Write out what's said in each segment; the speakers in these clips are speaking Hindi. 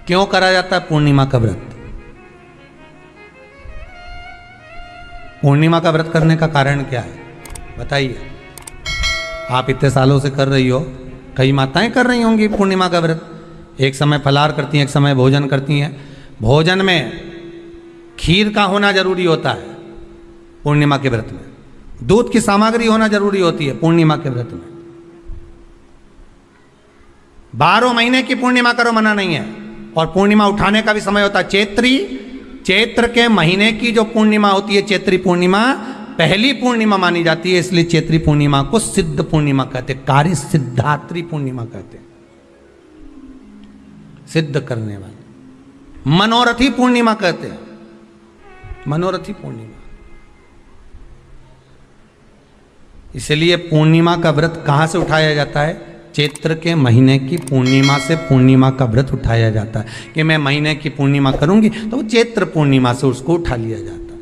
क्यों करा जाता है पूर्णिमा का व्रत? पूर्णिमा का व्रत करने का कारण क्या है बताइए? आप इतने सालों से कर रही हो, कई माताएं कर रही होंगी पूर्णिमा का व्रत। एक समय फलाहार करती हैं, एक समय भोजन करती हैं। भोजन में खीर का होना जरूरी होता है पूर्णिमा के व्रत में, दूध की सामग्री होना जरूरी होती है पूर्णिमा के व्रत में। 12 महीने की पूर्णिमा करो मना नहीं है। और पूर्णिमा उठाने का भी समय होता है चैत्री। चैत्र के महीने की जो पूर्णिमा होती है, चैत्री पूर्णिमा पहली पूर्णिमा मानी जाती है, इसलिए चैत्री पूर्णिमा को सिद्ध पूर्णिमा कहते हैं, कार्य सिद्धात्री पूर्णिमा कहते हैं, सिद्ध करने वाले। मनोरथी पूर्णिमा कहते हैं, मनोरथी पूर्णिमा। इसलिए पूर्णिमा का व्रत कहां से उठाया जाता है? चैत्र के महीने की पूर्णिमा से पूर्णिमा का व्रत उठाया जाता है कि मैं महीने की पूर्णिमा करूंगी तो वो चैत्र पूर्णिमा से उसको उठा लिया जाता है।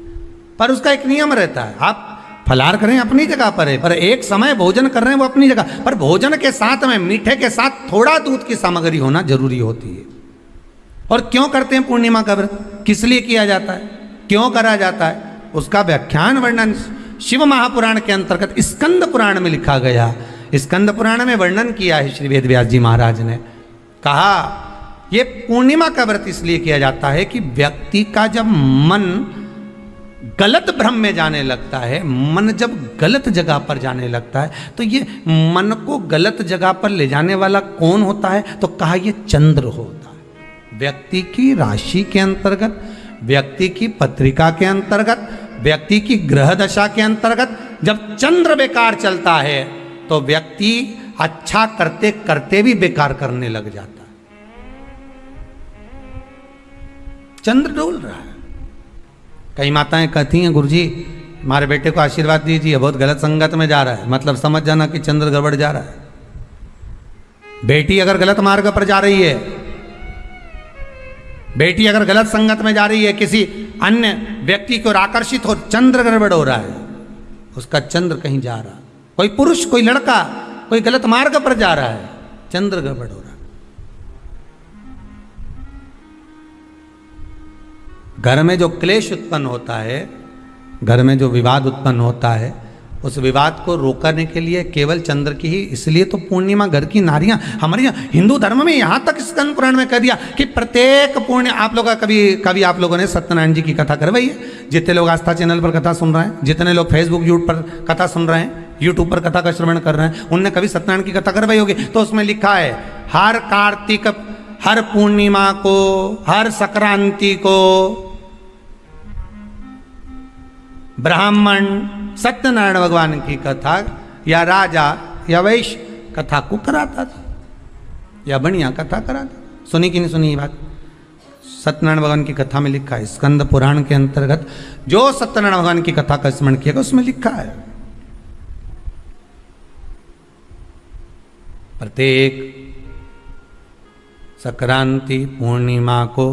पर उसका एक नियम रहता है, आप फलाहार करें अपनी जगह पर है, पर एक समय भोजन कर रहे हैं वो अपनी जगह पर, भोजन के साथ में मीठे के साथ थोड़ा दूध की सामग्री होना जरूरी होती है। और क्यों करते हैं पूर्णिमा का व्रत, किस लिए किया जाता है, क्यों करा जाता है, उसका व्याख्यान वर्णन शिव महापुराण के अंतर्गत स्कंद पुराण में लिखा गया। स्कंद पुराण में वर्णन किया है श्री वेद व्यास जी महाराज ने। कहा ये पूर्णिमा का व्रत इसलिए किया जाता है कि व्यक्ति का जब मन गलत भ्रम में जाने लगता है, मन जब गलत जगह पर जाने लगता है, तो ये मन को गलत जगह पर ले जाने वाला कौन होता है? तो कहा ये चंद्र होता है। व्यक्ति की राशि के अंतर्गत, व्यक्ति की पत्रिका के अंतर्गत, व्यक्ति की ग्रह दशा के अंतर्गत जब चंद्र बेकार चलता है तो व्यक्ति अच्छा करते करते भी बेकार करने लग जाता है। चंद्र डोल रहा है। कई माताएं कहती हैं गुरुजी हमारे बेटे को आशीर्वाद दीजिए, बहुत गलत संगत में जा रहा है, मतलब समझ जाना कि चंद्र गड़बड़ जा रहा है। बेटी अगर गलत मार्ग पर जा रही है, बेटी अगर गलत संगत में जा रही है, किसी अन्य व्यक्ति की ओर आकर्षित हो, चंद्र गड़बड़ हो रहा है, उसका चंद्र कहीं जा रहा है। कोई पुरुष, कोई लड़का, कोई गलत मार्ग पर जा रहा है, चंद्र गड़बड़ हो रहा है। घर में जो क्लेश उत्पन्न होता है, घर में जो विवाद उत्पन्न होता है, उस विवाद को रोकने के लिए केवल चंद्र की ही, इसलिए तो पूर्णिमा घर की नारियां हमारे यहाँ हिंदू धर्म में यहाँ तक स्कंद पुराण में कह दिया कि प्रत्येक पूर्ण, आप लोग कभी आप लोगों ने सत्यनारायण जी की कथा करवाई है? जितने लोग आस्था चैनल पर कथा सुन रहे हैं, जितने लोग फेसबुक यूट्यूब पर कथा सुन रहे हैं, यूट्यूब पर कथा का श्रवण कर रहे हैं, उनने कभी सत्यनारायण की कथा करवाई होगी। तो उसमें लिखा है हर कार्तिक, हर पूर्णिमा को, हर संक्रांति को ब्राह्मण सत्यनारायण भगवान की कथा या राजा या वैश्य कथा को कराता था या बढ़िया कथा कराता। सुनी कि नहीं सुनी ये बात? सत्यनारायण भगवान की कथा में लिखा है, स्कंद पुराण के अंतर्गत जो सत्यनारायण भगवान की कथा का स्मरण किया उसमें लिखा है प्रत्येक संक्रांति पूर्णिमा को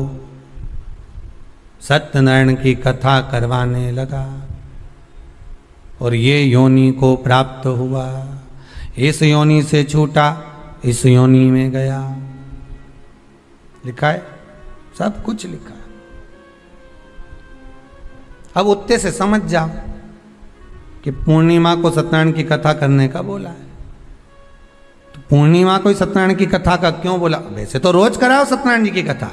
सत्यनारायण की कथा करवाने लगा और ये योनि को प्राप्त हुआ, इस योनि से छूटा, इस योनि में गया। लिखा है, सब कुछ लिखा है। अब उत्ते से समझ जाओ कि पूर्णिमा को सत्यनारायण की कथा करने का बोला है, तो पूर्णिमा को सत्यनारायण की कथा का क्यों बोला? वैसे तो रोज कराओ सत्यनारायण जी की कथा,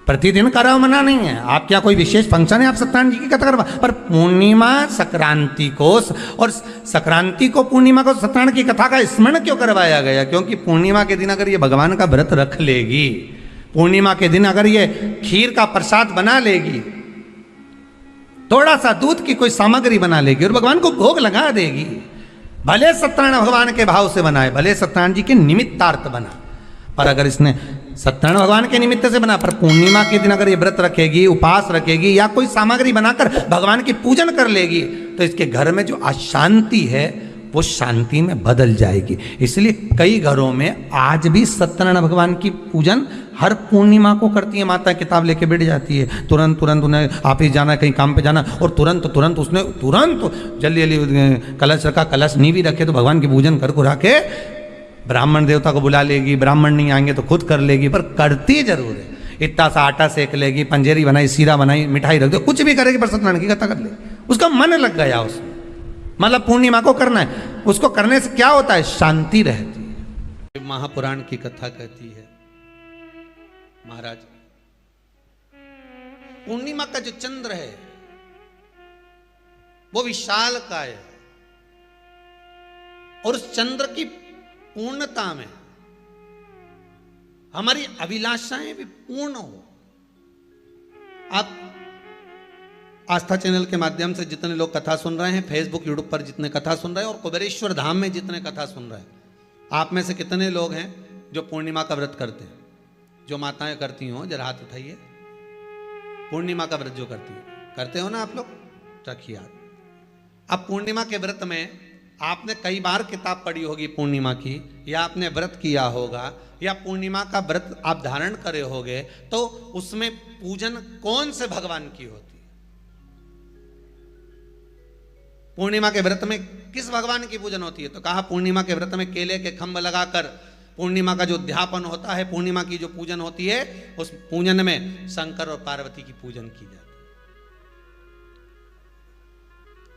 प्रतिदिन कराओ, मना नहीं है। आप क्या कोई विशेष फंक्शन है आप सत्यनारायण जी की कथा करवा, पर पूर्णिमा संक्रांति को और संक्रांति को पूर्णिमा को सत्यनारायण की कथा का स्मरण क्यों करवाया गया? क्योंकि पूर्णिमा के दिन अगर ये भगवान का व्रत रख लेगी, पूर्णिमा के दिन अगर ये खीर का प्रसाद बना लेगी, थोड़ा सा दूध की कोई सामग्री बना लेगी और भगवान को भोग लगा देगी, भले सत्यनारायण भगवान के भाव से बनाए, भले सत्यनारायण जी के निमित्तार्थ बना, पर अगर इसने सत्यनारायण भगवान के निमित्त से बना, पर पूर्णिमा के दिन अगर ये व्रत रखेगी, उपास रखेगी या कोई सामग्री बनाकर भगवान की पूजन कर लेगी, तो इसके घर में जो अशांति है वो शांति में बदल जाएगी। इसलिए कई घरों में आज भी सत्यनारायण भगवान की पूजन हर पूर्णिमा को करती है। माता किताब लेके बैठ जाती है, तुरंत तुरंत उन्हें ऑफिस जाना, कहीं काम पे जाना, और तुरंत उसने तुरंत जल्दी जल्दी कलश रखा, कलश नहीं भी रखे तो भगवान की पूजन कर को रखे ब्राह्मण देवता को बुला लेगी, ब्राह्मण नहीं आएंगे तो खुद कर लेगी, पर करती जरूर है। इतना सा आटा सेक लेगी, पंजेरी बनाई, सीरा बनाई, मिठाई रख दो, कुछ भी करेगी पर सत्यनारायण की कथा कर ले। उसका मन लग गया उसमें, मतलब पूर्णिमा को करना है। उसको करने से क्या होता है? शांति रहती है। महापुराण की कथा कहती है, महाराज पूर्णिमा का जो चंद्र है वो विशाल काय है, और उस चंद्र की पूर्णता में हमारी अभिलाषाएं भी पूर्ण हो। आप आस्था चैनल के माध्यम से जितने लोग कथा सुन रहे हैं, फेसबुक यूट्यूब पर जितने कथा सुन रहे हैं, और कुबेरेश्वर धाम में जितने कथा सुन रहे हैं, आप में से कितने लोग हैं जो पूर्णिमा का व्रत करते हैं? जो माताएं करती हो जरा हाथ उठाइए। पूर्णिमा का व्रत जो करते हो ना आप लोग, रखिए हाथ। अब पूर्णिमा के व्रत में आपने कई बार किताब पढ़ी होगी पूर्णिमा की, या आपने व्रत किया होगा, या पूर्णिमा का व्रत आप धारण करे होगे, तो उसमें पूजन कौन से भगवान की होती है? पूर्णिमा के व्रत में किस भगवान की पूजन होती है? तो कहा पूर्णिमा के व्रत में केले के खंभ लगाकर पूर्णिमा का जो अध्यापन होता है, पूर्णिमा की जो पूजन होती है, उस पूजन में शंकर और पार्वती की पूजन की जाती है,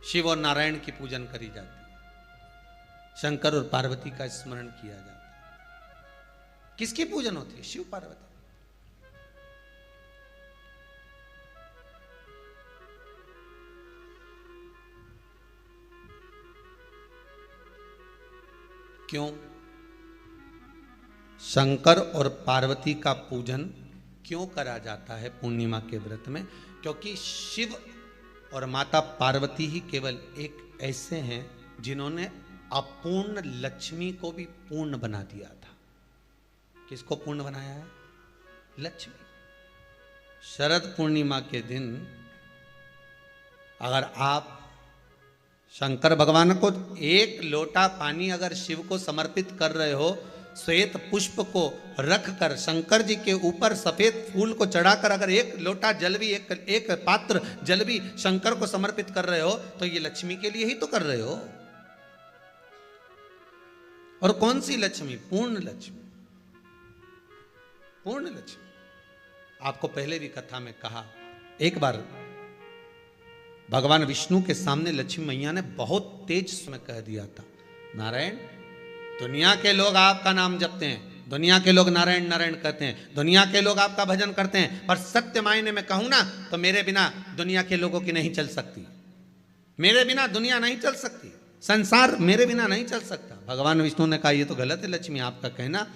शिव और नारायण की पूजन करी जाती है, शंकर और पार्वती का स्मरण किया जाता है। किसकी पूजन होती है? शिव पार्वती। क्यों शंकर और पार्वती का पूजन क्यों करा जाता है पूर्णिमा के व्रत में? क्योंकि शिव और माता पार्वती ही केवल एक ऐसे हैं जिन्होंने अपूर्ण लक्ष्मी को भी पूर्ण बना दिया था। किसको पूर्ण बनाया है? लक्ष्मी। शरद पूर्णिमा के दिन अगर आप शंकर भगवान को एक लोटा पानी अगर शिव को समर्पित कर रहे हो, श्वेत पुष्प को रख कर शंकर जी के ऊपर सफेद फूल को चढ़ाकर अगर एक लोटा जल भी, एक पात्र जल भी शंकर को समर्पित कर रहे हो, तो ये लक्ष्मी के लिए ही तो कर रहे हो। और कौन सी लक्ष्मी? पूर्ण लक्ष्मी। पूर्ण लक्ष्मी। आपको पहले भी कथा में कहा, एक बार भगवान विष्णु के सामने लक्ष्मी मैया ने बहुत तेज में कह दिया था, नारायण, दुनिया के लोग आपका नाम जपते हैं, दुनिया के लोग नारायण नारायण कहते हैं, दुनिया के लोग आपका भजन करते हैं, पर सत्य मायने में कहूं ना तो मेरे बिना दुनिया के लोगों की नहीं चल सकती, मेरे बिना दुनिया नहीं चल सकती, संसार मेरे बिना नहीं चल सकता। भगवान विष्णु ने कहा ये तो गलत है लक्ष्मी आपका कहना।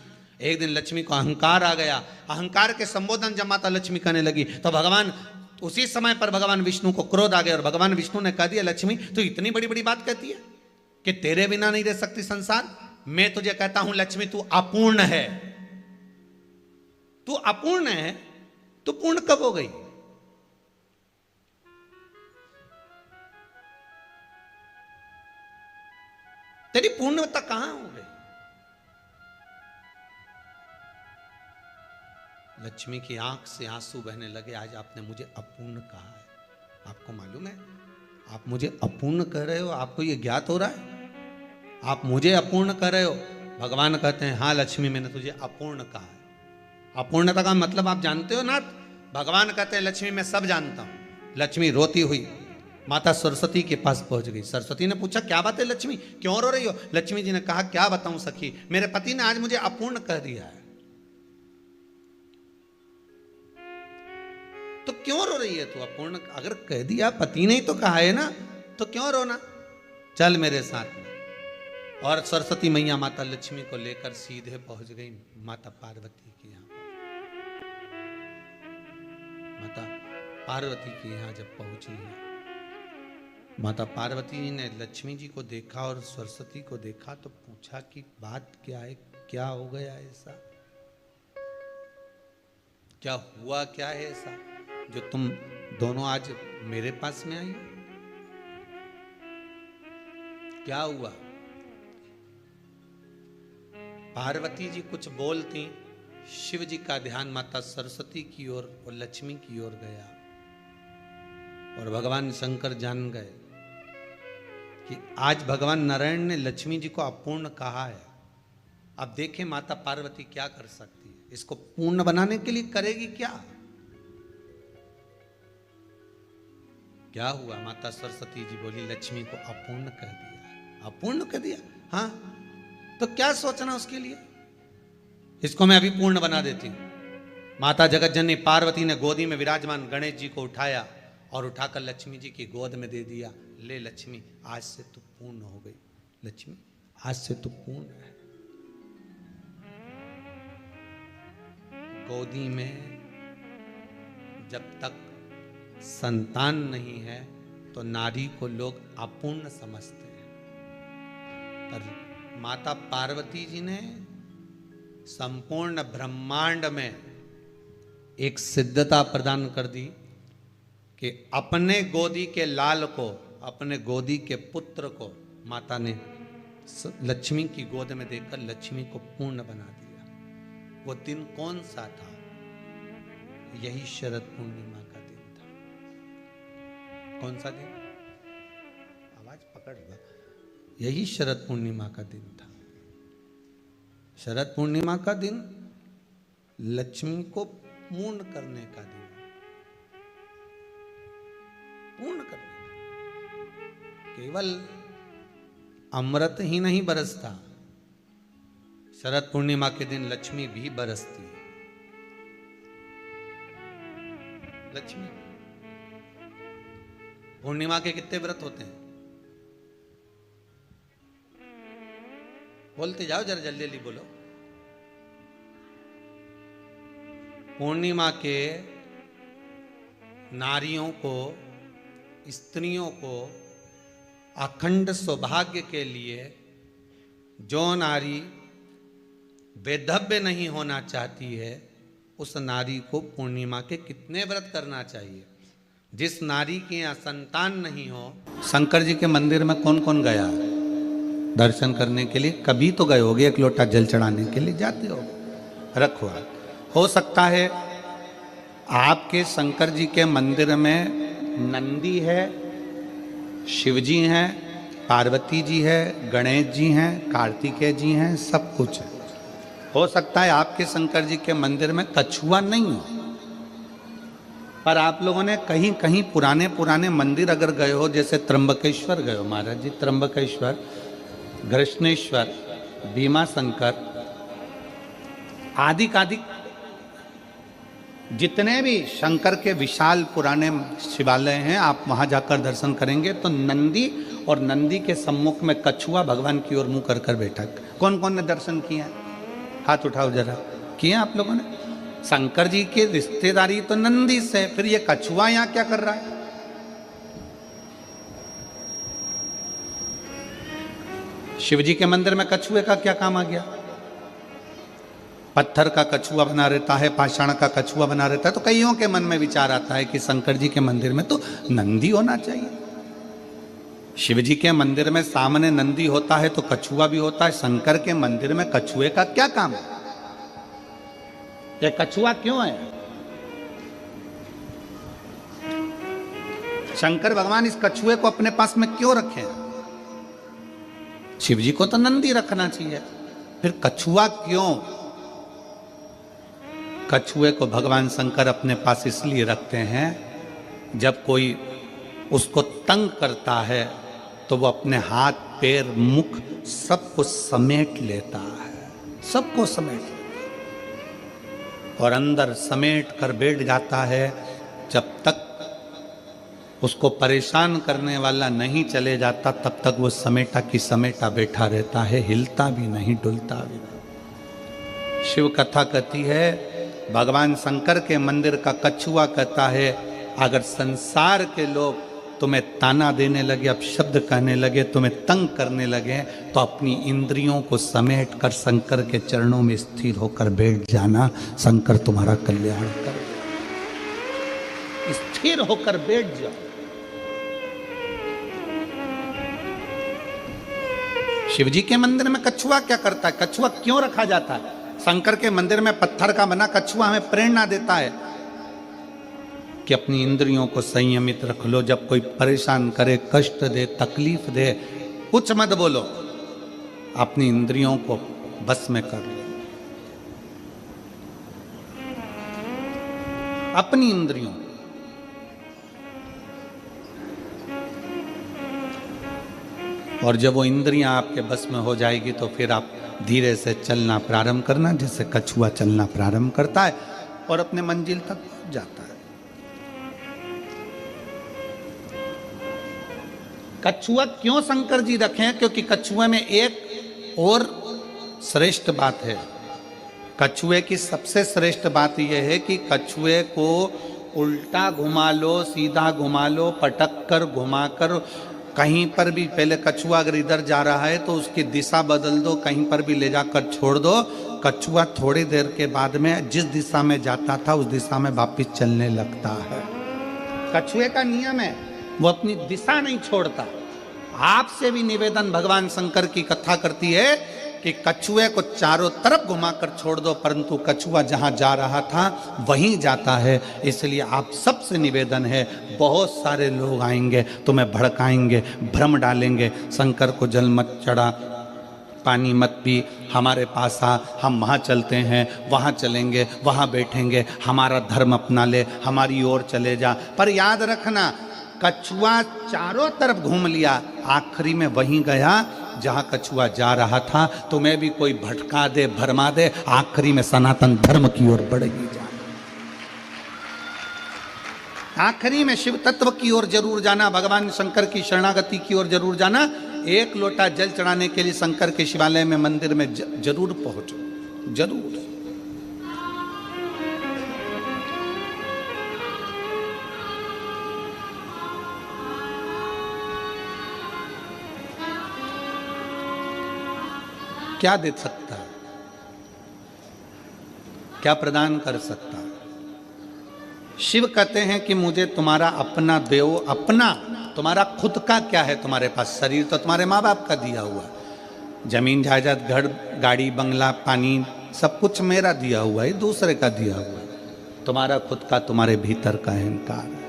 एक दिन लक्ष्मी को अहंकार आ गया, अहंकार के संबोधन जब माता लक्ष्मी करने लगी तो भगवान उसी समय पर भगवान विष्णु को क्रोध आ गया, और भगवान विष्णु ने कह दिया, लक्ष्मी तू इतनी बड़ी बड़ी बात कहती है कि तेरे बिना नहीं रह सकती संसार। मैं तुझे कहता हूं लक्ष्मी, तू अपूर्ण है, तू अपूर्ण है, तू पूर्ण कब हो गई? तेरी पूर्णता कहां हो गई? लक्ष्मी की आंख से आंसू बहने लगे। आज आपने मुझे अपूर्ण कहा है, आपको मालूम है आप मुझे अपूर्ण कह रहे हो? आपको ये ज्ञात हो रहा है आप मुझे अपूर्ण कह रहे हो? भगवान कहते हैं हाँ लक्ष्मी, मैंने तुझे अपूर्ण कहा है। अपूर्णता का मतलब आप जानते हो ना? भगवान कहते हैं लक्ष्मी मैं सब जानता हूं। लक्ष्मी रोती हुई माता सरस्वती के पास पहुंच गई। सरस्वती ने पूछा क्या बात है लक्ष्मी, क्यों रो रही हो? लक्ष्मी जी ने कहा क्या बताऊं सखी, मेरे पति ने आज मुझे अपूर्ण कह दिया है। तो क्यों रो रही है तू? अपूर्ण अगर कह दिया, पति ने ही तो कहा है ना, तो क्यों रोना? चल मेरे साथ में। और सरस्वती मैया माता लक्ष्मी को लेकर सीधे पहुंच गई माता पार्वती के यहाँ। माता पार्वती के यहाँ जब पहुंची है, माता पार्वती ने लक्ष्मी जी को देखा और सरस्वती को देखा तो पूछा कि बात क्या है, क्या हो गया ऐसा, क्या हुआ, क्या है ऐसा जो तुम दोनों आज मेरे पास में आई? क्या हुआ? पार्वती जी कुछ बोलती, शिव जी का ध्यान माता सरस्वती की ओर और लक्ष्मी की ओर गया, और भगवान शंकर जान गए कि आज भगवान नारायण ने लक्ष्मी जी को अपूर्ण कहा है। अब देखें माता पार्वती क्या कर सकती है, इसको पूर्ण बनाने के लिए करेगी क्या? क्या हुआ? माता सरस्वती जी बोली लक्ष्मी को अपूर्ण कर दिया। अपूर्ण कर दिया? हाँ, तो क्या सोचना उसके लिए, इसको मैं अभी पूर्ण बना देती हूं। माता जगत जननी पार्वती ने गोदी में विराजमान गणेश जी को उठाया और उठाकर लक्ष्मी जी की गोद में दे दिया। ले लक्ष्मी, आज से तू पूर्ण हो गई। लक्ष्मी, आज से तू पूर्ण है। गोदी में जब तक संतान नहीं है तो नारी को लोग अपूर्ण समझते हैं, पर माता पार्वती जी ने संपूर्ण ब्रह्मांड में एक सिद्धता प्रदान कर दी कि अपने गोदी के लाल को, अपने गोदी के पुत्र को माता ने लक्ष्मी की गोद में देकर लक्ष्मी को पूर्ण बना दिया। वो दिन कौन सा था? यही शरद पूर्णिमा का दिन था। कौन सा दिन? आवाज पकड़ लो। यही शरद पूर्णिमा का दिन था। शरद पूर्णिमा का दिन लक्ष्मी को पूर्ण करने का दिन, पूर्ण करने का। केवल अमृत ही नहीं बरसता, शरद पूर्णिमा के दिन लक्ष्मी भी बरसती है। लक्ष्मी, पूर्णिमा के कितने व्रत होते हैं? बोलते जाओ, जरा जल्दी जल्दी बोलो। पूर्णिमा के नारियों को, स्त्रियों को अखंड सौभाग्य के लिए, जो नारी वैधव्य नहीं होना चाहती है उस नारी को पूर्णिमा के कितने व्रत करना चाहिए? जिस नारी के यहाँ संतान नहीं हो, शंकर जी के मंदिर में कौन कौन गया दर्शन करने के लिए? कभी तो गए होगे, एक लोटा जल चढ़ाने के लिए जाते हो। रखो, हो सकता है आपके शंकर जी के मंदिर में नंदी है, शिव जी हैं, पार्वती जी है, गणेश जी हैं, कार्तिकेय जी हैं, सब कुछ है। हो सकता है आपके शंकर जी के मंदिर में कछुआ नहीं हो, पर आप लोगों ने कहीं कहीं पुराने पुराने मंदिर अगर गए हो, जैसे त्र्यंबकेश्वर गए हो महाराज जी, त्र्यंबकेश्वर, घृष्णेश्वर, भीमा शंकर, आदि जितने भी शंकर के विशाल पुराने शिवालय हैं, आप वहां जाकर दर्शन करेंगे तो नंदी और नंदी के सम्मुख में कछुआ भगवान की ओर मुंह कर कर बैठा। कौन कौन ने दर्शन किया? हाथ उठाओ जरा। किए आप लोगों ने? शंकर जी की रिश्तेदारी तो नंदी से, फिर ये कछुआ यहां क्या कर रहा है? शिव जी के मंदिर में कछुए का क्या काम आ गया? पत्थर का कछुआ बना रहता है, पाषाण का कछुआ बना रहता है, तो कईयों के मन में विचार आता है कि शंकर जी के मंदिर में तो नंदी होना चाहिए। शिव जी के मंदिर में सामने नंदी होता है तो कछुआ भी होता है, शंकर के मंदिर में कछुए का क्या काम है? ये कछुआ क्यों है? शंकर भगवान इस कछुए को अपने पास में क्यों रखे? शिव जी को तो नंदी रखना चाहिए, फिर कछुआ क्यों? कछुए को भगवान शंकर अपने पास इसलिए रखते हैं, जब कोई उसको तंग करता है तो वो अपने हाथ, पैर, मुख सबको समेट लेता है, सबको समेट लेता है और अंदर समेट कर बैठ जाता है। जब तक उसको परेशान करने वाला नहीं चले जाता तब तक वो समेटा की समेटा बैठा रहता है, हिलता भी नहीं, डुलता भी नहीं। शिव कथा कहती है, भगवान शंकर के मंदिर का कछुआ कहता है, अगर संसार के लोग तुम्हें ताना देने लगे, अब शब्द कहने लगे, तुम्हें तंग करने लगे, तो अपनी इंद्रियों को समेट कर शंकर के चरणों में स्थिर होकर बैठ जाना, शंकर तुम्हारा कल्याण कर। स्थिर होकर बैठ जाओ। शिव जी के मंदिर में कछुआ क्या करता है? कछुआ क्यों रखा जाता है? शंकर के मंदिर में पत्थर का बना कछुआ हमें प्रेरणा देता है कि अपनी इंद्रियों को संयमित रख लो। जब कोई परेशान करे, कष्ट दे, तकलीफ दे, कुछ मत बोलो, अपनी इंद्रियों को बस में कर लो। अपनी इंद्रियों, और जब वो इंद्रियां आपके बस में हो जाएगी तो फिर आप धीरे से चलना प्रारंभ करना, जैसे कछुआ चलना प्रारंभ करता है और अपने मंजिल तक पहुंच जाता है। कछुआ क्यों शंकर जी रखे हैं? क्योंकि कछुए में एक और श्रेष्ठ बात है। कछुए की सबसे श्रेष्ठ बात यह है कि कछुए को उल्टा घुमा लो, सीधा घुमा लो, पटक कर घुमा कर, कहीं पर भी, पहले कछुआ अगर इधर जा रहा है तो उसकी दिशा बदल दो, कहीं पर भी ले जाकर छोड़ दो, कछुआ थोड़ी देर के बाद में जिस दिशा में जाता था उस दिशा में वापिस चलने लगता है। कछुए का नियम है, वो अपनी दिशा नहीं छोड़ता। आपसे भी निवेदन, भगवान शंकर की कथा करती है कि कछुए को चारों तरफ घुमाकर छोड़ दो, परंतु कछुआ जहां जा रहा था वहीं जाता है। इसलिए आप सबसे निवेदन है, बहुत सारे लोग आएंगे, तुम्हें भड़काएंगे, भ्रम डालेंगे, शंकर को जल मत चढ़ा, पानी मत पी, हमारे पास आ, हम वहाँ चलते हैं, वहाँ चलेंगे, वहाँ बैठेंगे, हमारा धर्म अपना ले, हमारी ओर चले जा। पर याद रखना, कछुआ चारों तरफ घूम लिया, आखिरी में वहीं गया जहां कछुआ जा रहा था। तुम्हें भी कोई भटका दे, भरमा दे, आखिरी में सनातन धर्म की ओर बढ़ ही जाना, आखिरी में शिव तत्व की ओर जरूर जाना, भगवान शंकर की शरणागति की ओर जरूर जाना। एक लोटा जल चढ़ाने के लिए शंकर के शिवालय में, मंदिर में जरूर पहुंचो, जरूर। क्या दे सकता है, क्या प्रदान कर सकता है? शिव कहते हैं कि मुझे तुम्हारा अपना दो, अपना, तुम्हारा खुद का क्या है तुम्हारे पास? शरीर तो तुम्हारे माँ बाप का दिया हुआ, जमीन जायदाद, घर, गाड़ी, बंगला, पानी, सब कुछ मेरा दिया हुआ है, दूसरे का दिया हुआ है। तुम्हारा खुद का, तुम्हारे भीतर का अहंकार।